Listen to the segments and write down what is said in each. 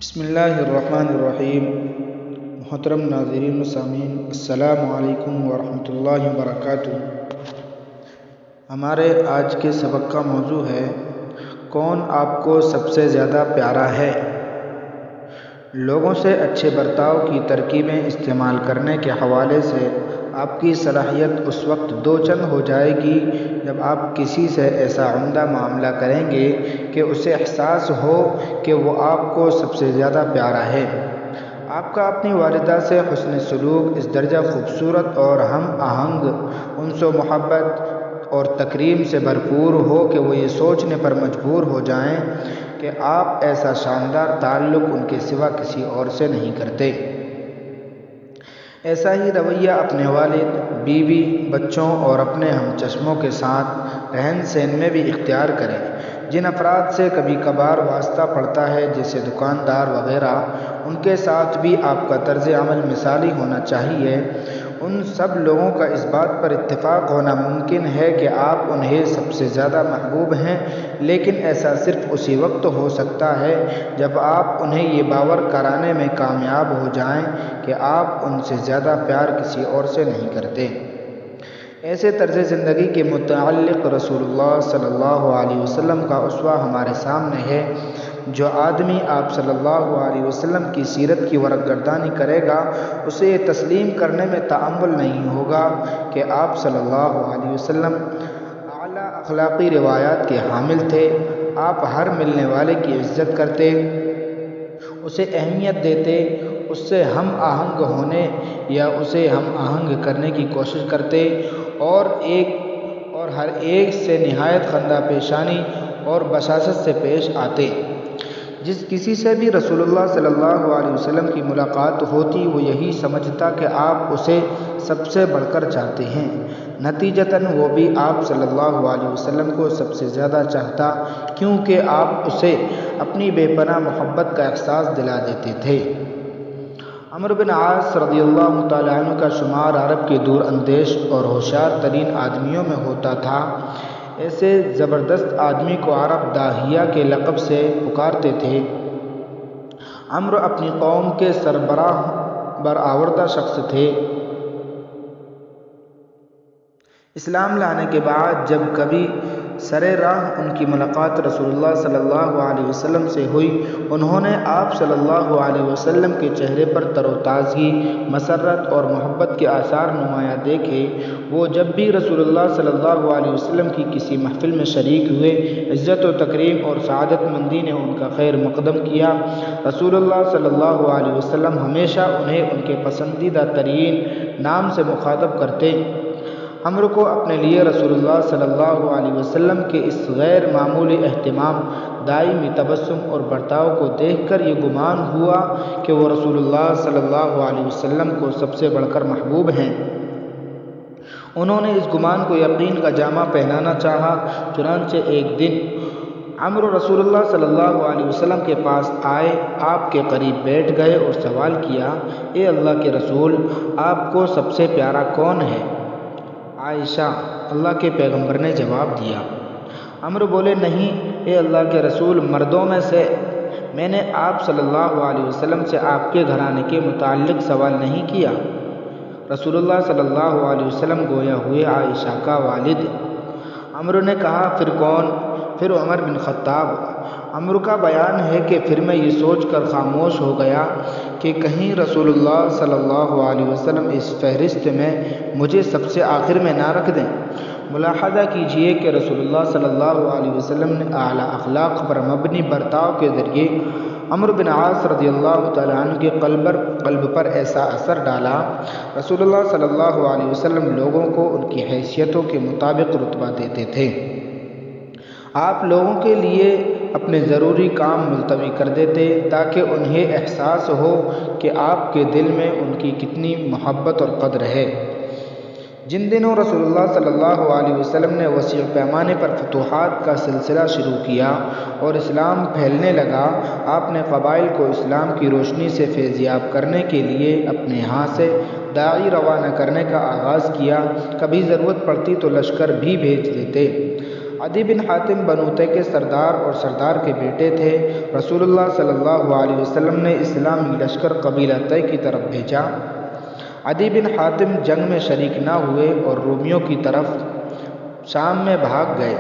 بسم اللہ الرحمن الرحیم۔ محترم ناظرین و سامعین، السلام علیکم ورحمۃ اللہ وبرکاتہ۔ ہمارے آج کے سبق کا موضوع ہے کون آپ کو سب سے زیادہ پیارا ہے۔ لوگوں سے اچھے برتاؤ کی ترکیبیں استعمال کرنے کے حوالے سے آپ کی صلاحیت اس وقت دو چند ہو جائے گی جب آپ کسی سے ایسا عمدہ معاملہ کریں گے کہ اسے احساس ہو کہ وہ آپ کو سب سے زیادہ پیارا ہے۔ آپ کا اپنی والدہ سے حسن سلوک اس درجہ خوبصورت اور ہم آہنگ انس و محبت اور تکریم سے بھرپور ہو کہ وہ یہ سوچنے پر مجبور ہو جائیں کہ آپ ایسا شاندار تعلق ان کے سوا کسی اور سے نہیں کرتے۔ ایسا ہی رویہ اپنے والد، بیوی، بچوں اور اپنے ہم چشموں کے ساتھ رہن سہن میں بھی اختیار کریں۔ جن افراد سے کبھی کبھار واسطہ پڑتا ہے جیسے دکاندار وغیرہ، ان کے ساتھ بھی آپ کا طرز عمل مثالی ہونا چاہیے۔ ان سب لوگوں کا اس بات پر اتفاق ہونا ممکن ہے کہ آپ انہیں سب سے زیادہ محبوب ہیں، لیکن ایسا صرف اسی وقت ہو سکتا ہے جب آپ انہیں یہ باور کرانے میں کامیاب ہو جائیں کہ آپ ان سے زیادہ پیار کسی اور سے نہیں کرتے۔ ایسے طرز زندگی کے متعلق رسول اللہ صلی اللہ علیہ وسلم کا اسوہ ہمارے سامنے ہے۔ جو آدمی آپ صلی اللہ علیہ وسلم کی سیرت کی ورق گردانی کرے گا، اسے یہ تسلیم کرنے میں تأمل نہیں ہوگا کہ آپ صلی اللہ علیہ وسلم اعلیٰ اخلاقی روایات کے حامل تھے۔ آپ ہر ملنے والے کی عزت کرتے، اسے اہمیت دیتے، اس سے ہم آہنگ ہونے یا اسے ہم آہنگ کرنے کی کوشش کرتے اور ہر ایک سے نہایت خندہ پیشانی اور بشاشت سے پیش آتے۔ جس کسی سے بھی رسول اللہ صلی اللہ علیہ وسلم کی ملاقات ہوتی وہ یہی سمجھتا کہ آپ اسے سب سے بڑھ کر چاہتے ہیں۔ نتیجتاً وہ بھی آپ صلی اللہ علیہ وسلم کو سب سے زیادہ چاہتا، کیونکہ آپ اسے اپنی بے پناہ محبت کا احساس دلا دیتے تھے۔ عمرو بن عاص رضی اللہ تعالیٰ عنہ کا شمار عرب کے دور اندیش اور ہوشیار ترین آدمیوں میں ہوتا تھا۔ ایسے زبردست آدمی کو عرب داہیہ کے لقب سے پکارتے تھے۔ عمرو اپنی قوم کے سربراہ برآوردہ شخص تھے۔ اسلام لانے کے بعد جب کبھی سرِ راہ ان کی ملاقات رسول اللہ صلی اللہ علیہ وسلم سے ہوئی، انہوں نے آپ صلی اللہ علیہ وسلم کے چہرے پر تر و تازگی، مسرت اور محبت کے آثار نمایاں دیکھے۔ وہ جب بھی رسول اللہ صلی اللہ علیہ وسلم کی کسی محفل میں شریک ہوئے، عزت و تکریم اور سعادت مندی نے ان کا خیر مقدم کیا۔ رسول اللہ صلی اللہ علیہ وسلم ہمیشہ انہیں ان کے پسندیدہ ترین نام سے مخاطب کرتے۔ عمرو کو اپنے لیے رسول اللہ صلی اللہ علیہ وسلم کے اس غیر معمولی اہتمام، دائمی تبسم اور برتاؤ کو دیکھ کر یہ گمان ہوا کہ وہ رسول اللہ صلی اللہ علیہ وسلم کو سب سے بڑھ کر محبوب ہیں۔ انہوں نے اس گمان کو یقین کا جامہ پہنانا چاہا، چنانچہ ایک دن عمرو رسول اللہ صلی اللہ علیہ وسلم کے پاس آئے، آپ کے قریب بیٹھ گئے اور سوال کیا، اے اللہ کے رسول، آپ کو سب سے پیارا کون ہے؟ عائشہ، اللہ کے پیغمبر نے جواب دیا۔ عمرو بولے، نہیں اے اللہ کے رسول، مردوں میں سے میں نے آپ صلی اللہ علیہ وسلم سے آپ کے گھرانے کے متعلق سوال نہیں کیا۔ رسول اللہ صلی اللہ علیہ وسلم گویا ہوئے عائشہ کا والد۔ عمرو نے کہا، پھر کون؟ پھر عمر بن خطاب۔ عمرو کا بیان ہے کہ پھر میں یہ سوچ کر خاموش ہو گیا کہ کہیں رسول اللہ صلی اللہ علیہ وسلم اس فہرست میں مجھے سب سے آخر میں نہ رکھ دیں۔ ملاحظہ کیجئے کہ رسول اللہ صلی اللہ علیہ وسلم نے اعلیٰ اخلاق پر مبنی برتاؤ کے ذریعے عمرو بن عاص رضی اللہ تعالیٰ عنہ کے قلب پر ایسا اثر ڈالا۔ رسول اللہ صلی اللہ علیہ وسلم لوگوں کو ان کی حیثیتوں کے مطابق رتبہ دیتے تھے۔ آپ لوگوں کے لیے اپنے ضروری کام ملتوی کر دیتے تاکہ انہیں احساس ہو کہ آپ کے دل میں ان کی کتنی محبت اور قدر ہے۔ جن دنوں رسول اللہ صلی اللہ علیہ وسلم نے وسیع پیمانے پر فتوحات کا سلسلہ شروع کیا اور اسلام پھیلنے لگا، آپ نے قبائل کو اسلام کی روشنی سے فیضیاب کرنے کے لیے اپنے یہاں سے داعی روانہ کرنے کا آغاز کیا۔ کبھی ضرورت پڑتی تو لشکر بھی بھیج دیتے۔ عدی بن حاتم بنو طے کے سردار اور سردار کے بیٹے تھے۔ رسول اللہ صلی اللہ علیہ وسلم نے اسلامی لشکر قبیلہ طے کی طرف بھیجا۔ عدی بن حاتم جنگ میں شریک نہ ہوئے اور رومیوں کی طرف شام میں بھاگ گئے۔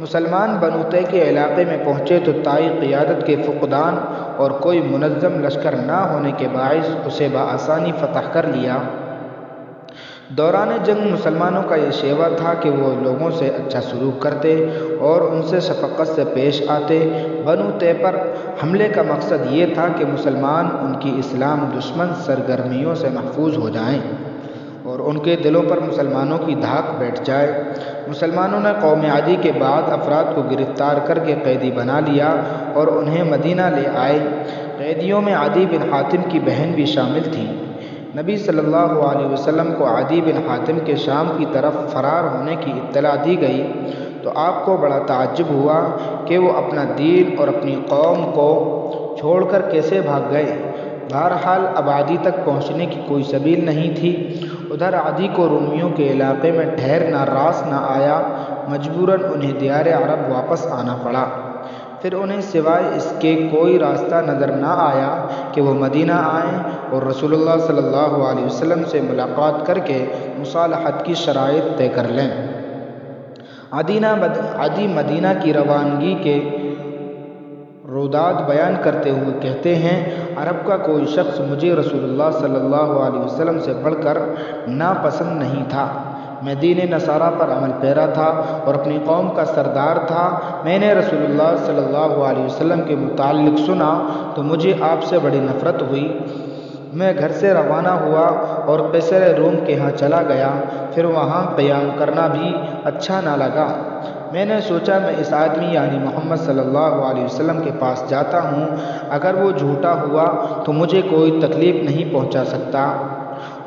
مسلمان بنو طے کے علاقے میں پہنچے تو طائی قیادت کے فقدان اور کوئی منظم لشکر نہ ہونے کے باعث اسے بآسانی فتح کر لیا۔ دوران جنگ مسلمانوں کا یہ شیوا تھا کہ وہ لوگوں سے اچھا سلوک کرتے اور ان سے شفقت سے پیش آتے۔ بنو طے پر حملے کا مقصد یہ تھا کہ مسلمان ان کی اسلام دشمن سرگرمیوں سے محفوظ ہو جائیں اور ان کے دلوں پر مسلمانوں کی دھاک بیٹھ جائے۔ مسلمانوں نے قوم عدی کے بعد افراد کو گرفتار کر کے قیدی بنا لیا اور انہیں مدینہ لے آئے۔ قیدیوں میں عدی بن حاتم کی بہن بھی شامل تھی۔ نبی صلی اللہ علیہ وسلم کو عدی بن حاتم کے شام کی طرف فرار ہونے کی اطلاع دی گئی تو آپ کو بڑا تعجب ہوا کہ وہ اپنا دین اور اپنی قوم کو چھوڑ کر کیسے بھاگ گئے۔ بہرحال اب عدی تک پہنچنے کی کوئی سبیل نہیں تھی۔ ادھر عدی کو رومیوں کے علاقے میں ٹھہرنا راس نہ آیا، مجبوراً انہیں دیار عرب واپس آنا پڑا۔ پھر انہیں سوائے اس کے کوئی راستہ نظر نہ آیا کہ وہ مدینہ آئیں اور رسول اللہ صلی اللہ علیہ وسلم سے ملاقات کر کے مصالحت کی شرائط طے کر لیں۔ عدی مدینہ کی روانگی کے روداد بیان کرتے ہوئے کہتے ہیں، عرب کا کوئی شخص مجھے رسول اللہ صلی اللہ علیہ وسلم سے بڑھ کر ناپسند نہیں تھا۔ میں دین نصارہ پر عمل پیرا تھا اور اپنی قوم کا سردار تھا۔ میں نے رسول اللہ صلی اللہ علیہ وسلم کے متعلق سنا تو مجھے آپ سے بڑی نفرت ہوئی۔ میں گھر سے روانہ ہوا اور قیصر روم کے ہاں چلا گیا۔ پھر وہاں قیام کرنا بھی اچھا نہ لگا۔ میں نے سوچا میں اس آدمی یعنی محمد صلی اللہ علیہ وسلم کے پاس جاتا ہوں، اگر وہ جھوٹا ہوا تو مجھے کوئی تکلیف نہیں پہنچا سکتا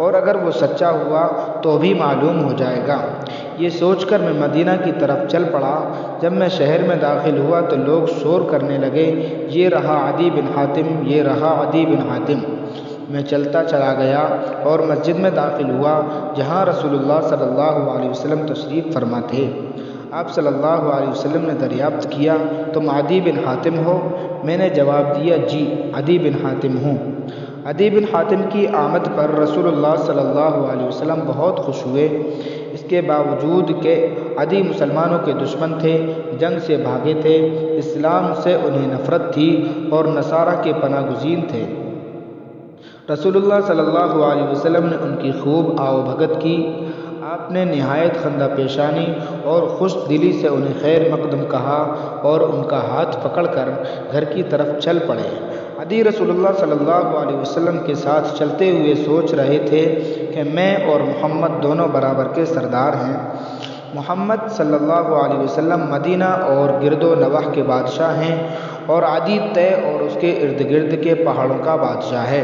اور اگر وہ سچا ہوا تو بھی معلوم ہو جائے گا۔ یہ سوچ کر میں مدینہ کی طرف چل پڑا۔ جب میں شہر میں داخل ہوا تو لوگ شور کرنے لگے، یہ رہا عدی بن حاتم، یہ رہا عدی بن حاتم۔ میں چلتا چلا گیا اور مسجد میں داخل ہوا جہاں رسول اللہ صلی اللہ علیہ وسلم تشریف فرما تھے۔ آپ صلی اللہ علیہ وسلم نے دریافت کیا، تم عدی بن حاتم ہو؟ میں نے جواب دیا، جی عدی بن حاتم ہوں۔ عدی بن حاتم کی آمد پر رسول اللہ صلی اللہ علیہ وسلم بہت خوش ہوئے، اس کے باوجود کہ عدی مسلمانوں کے دشمن تھے، جنگ سے بھاگے تھے، اسلام سے انہیں نفرت تھی اور نصارہ کے پناہ گزین تھے۔ رسول اللہ صلی اللہ علیہ وسلم نے ان کی خوب آؤ بھگت کی۔ آپ نے نہایت خندہ پیشانی اور خوش دلی سے انہیں خیر مقدم کہا اور ان کا ہاتھ پکڑ کر گھر کی طرف چل پڑے۔ عدی رسول اللہ صلی اللہ علیہ وسلم کے ساتھ چلتے ہوئے سوچ رہے تھے کہ میں اور محمد دونوں برابر کے سردار ہیں۔ محمد صلی اللہ علیہ وسلم مدینہ اور گرد و نواح کے بادشاہ ہیں اور عدی طے اور اس کے ارد گرد کے پہاڑوں کا بادشاہ ہے۔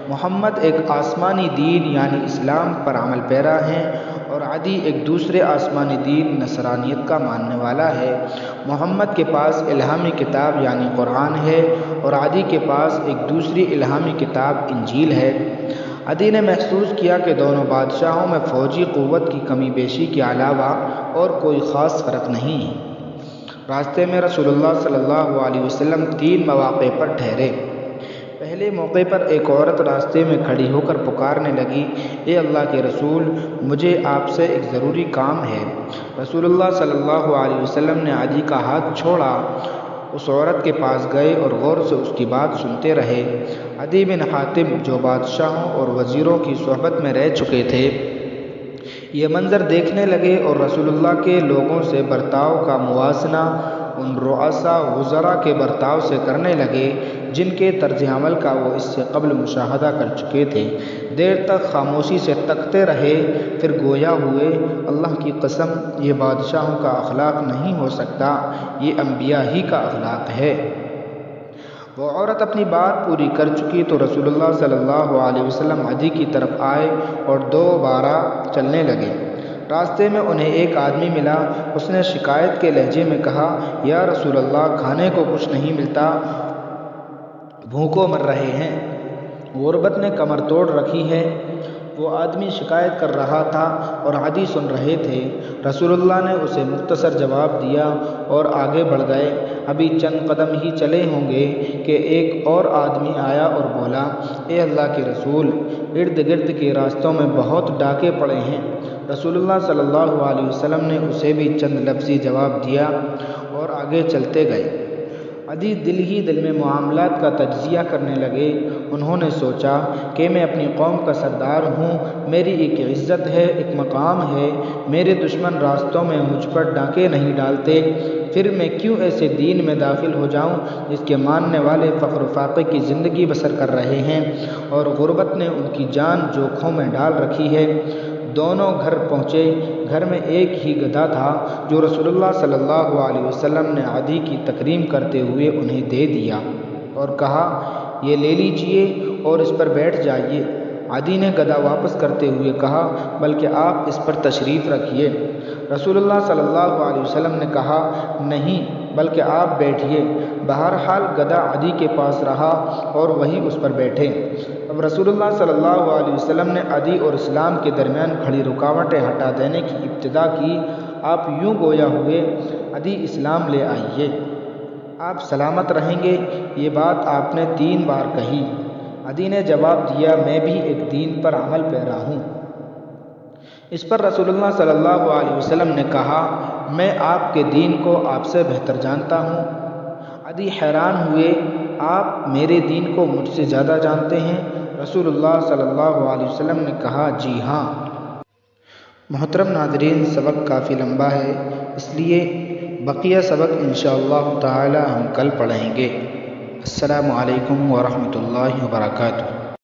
محمد ایک آسمانی دین یعنی اسلام پر عمل پیرا ہیں اور عدی ایک دوسرے آسمانی دین نصرانیت کا ماننے والا ہے۔ محمد کے پاس الہامی کتاب یعنی قرآن ہے اور عدی کے پاس ایک دوسری الہامی کتاب انجیل ہے۔ عدی نے محسوس کیا کہ دونوں بادشاہوں میں فوجی قوت کی کمی بیشی کے علاوہ اور کوئی خاص فرق نہیں۔ راستے میں رسول اللہ صلی اللہ علیہ وسلم 3 مواقع پر ٹھہرے۔ پہلے موقع پر ایک عورت راستے میں کھڑی ہو کر پکارنے لگی، اے اللہ کے رسول، مجھے آپ سے ایک ضروری کام ہے۔ رسول اللہ صلی اللہ علیہ وسلم نے عدی کا ہاتھ چھوڑا، اس عورت کے پاس گئے اور غور سے اس کی بات سنتے رہے۔ عدی بن حاتم جو بادشاہوں اور وزیروں کی صحبت میں رہ چکے تھے، یہ منظر دیکھنے لگے اور رسول اللہ کے لوگوں سے برتاؤ کا موازنہ ان رؤساء وزراء کے برتاؤ سے کرنے لگے جن کے طرز عمل کا وہ اس سے قبل مشاہدہ کر چکے تھے۔ دیر تک خاموشی سے تکتے رہے، پھر گویا ہوئے، اللہ کی قسم یہ بادشاہوں کا اخلاق نہیں ہو سکتا، یہ انبیاء ہی کا اخلاق ہے۔ وہ عورت اپنی بات پوری کر چکی تو رسول اللہ صلی اللہ علیہ وسلم عدی کی طرف آئے اور دوبارہ چلنے لگے۔ راستے میں انہیں ایک آدمی ملا، اس نے شکایت کے لہجے میں کہا، یا رسول اللہ، کھانے کو کچھ نہیں ملتا، بھوکوں مر رہے ہیں، غربت نے کمر توڑ رکھی ہے۔ وہ آدمی شکایت کر رہا تھا اور عدی سن رہے تھے۔ رسول اللہ نے اسے مختصر جواب دیا اور آگے بڑھ گئے۔ ابھی چند قدم ہی چلے ہوں گے کہ ایک اور آدمی آیا اور بولا، اے اللہ کے رسول، ارد گرد کے راستوں میں بہت ڈاکے پڑے ہیں۔ رسول اللہ صلی اللہ علیہ وسلم نے اسے بھی چند لفظی جواب دیا اور آگے چلتے گئے۔ عدی دل ہی دل میں معاملات کا تجزیہ کرنے لگے۔ انہوں نے سوچا کہ میں اپنی قوم کا سردار ہوں، میری ایک عزت ہے، ایک مقام ہے، میرے دشمن راستوں میں مجھ پر ڈاکے نہیں ڈالتے، پھر میں کیوں ایسے دین میں داخل ہو جاؤں جس کے ماننے والے فقر و فاقے کی زندگی بسر کر رہے ہیں اور غربت نے ان کی جان جوکھوں میں ڈال رکھی ہے۔ دونوں گھر پہنچے۔ گھر میں ایک ہی گدھا تھا جو رسول اللہ صلی اللہ علیہ وسلم نے عدی کی تکریم کرتے ہوئے انہیں دے دیا اور کہا، یہ لے لیجئے اور اس پر بیٹھ جائیے۔ عدی نے گدھا واپس کرتے ہوئے کہا، بلکہ آپ اس پر تشریف رکھیے۔ رسول اللہ صلی اللہ علیہ وسلم نے کہا، نہیں بلکہ آپ بیٹھیے۔ بہرحال گدھا عدی کے پاس رہا اور وہی اس پر بیٹھے۔ اب رسول اللہ صلی اللہ علیہ وسلم نے عدی اور اسلام کے درمیان کھڑی رکاوٹیں ہٹا دینے کی ابتدا کی۔ آپ یوں گویا ہوئے، عدی اسلام لے آئیے، آپ سلامت رہیں گے۔ یہ بات آپ نے 3 بار کہی۔ عدی نے جواب دیا، میں بھی ایک دین پر عمل پیرا ہوں۔ اس پر رسول اللہ صلی اللہ علیہ وسلم نے کہا، میں آپ کے دین کو آپ سے بہتر جانتا ہوں۔ عدی حیران ہوئے، آپ میرے دین کو مجھ سے زیادہ جانتے ہیں؟ رسول اللہ صلی اللہ علیہ وسلم نے کہا، جی ہاں۔ محترم ناظرین، سبق کافی لمبا ہے، اس لیے بقیہ سبق انشاءاللہ تعالی ہم کل پڑھیں گے۔ السلام علیکم ورحمۃ اللہ وبرکاتہ۔